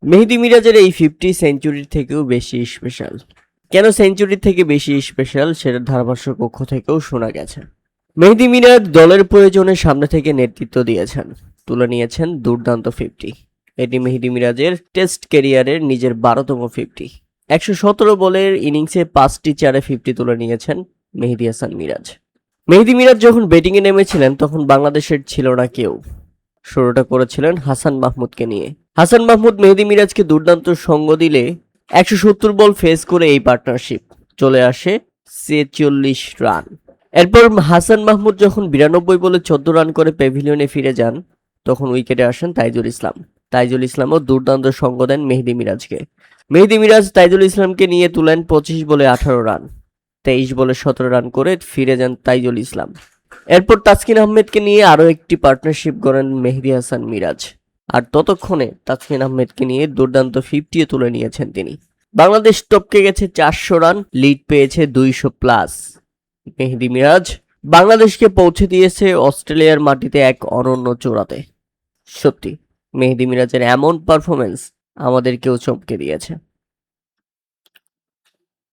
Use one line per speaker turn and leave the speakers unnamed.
মেহেদী মিরাজের এই 50 সেঞ্চুরির থেকেও বেশি স্পেশাল। কেন সেঞ্চুরির থেকে বেশি স্পেশাল সেটার ধারাভাষ্য কক্ষ থেকেও শোনা গেছে। মেহেদী মিরাজ দলের প্রয়োজনে সামনে থেকে নেতৃত্ব দিয়েছেন, তুলে নিয়েছেন দুর্দান্ত 50। এটি মেহেদী মিরাজের টেস্ট ক্যারিয়ারের নিজের 12তম 50। 117 বলের ইনিংসে 5টি চারে 50 তুলে নিয়েছেন মেহেদী হাসান মিরাজ। মেহেদী মিরাজ যখন ব্যাটিংয়ে নেমেছিলেন তখন বাংলাদেশের ছিল না কেউ। শুরুটা করেছিলেন হাসান মাহমুদকে নিয়ে। হাসান মাহমুদ মেহেদী মিরাজকে দুর্দান্ত সঙ্গ দিলে 170 বল ফেস করে এই পার্টনারশিপ চলে আসে 46 রান। এরপর হাসান মাহমুদ যখন 92 বলে 14 রান করে প্যাভিলিয়নে ফিরে যান, তখন উইকেটে আসেন তাইজুল ইসলাম। তাইজুল ইসলামও দুর্দান্ত সঙ্গ দেন মেহেদী মিরাজকে। মেহেদী মিরাজ তাইজুল ইসলামকে নিয়ে তুলেন 25 বলে 18 রান। 23 বলে 17 রান করে ফিরে যান তাইজুল ইসলাম। এরপর তাসকিন আহমেদকে নিয়ে আরও একটি পার্টনারশিপ করেন মেহেদী হাসান মিরাজ। আর ততক্ষণে তাসকিন আহমেদকে নিয়ে দুর্দান্ত 50 তুলে নিয়েছেন তিনি। বাংলাদেশ টপকে গেছে 400 রান, লিড পেয়েছে 200+। মেহেদী মিরাজ বাংলাদেশকে পৌঁছে দিয়েছে অস্ট্রেলিয়ার মাটিতে এক অনন্য চূড়াতে। সত্যি মেহেদী মিরাজের এমন পারফরমেন্স আমাদেরকেও চমকে দিয়েছে।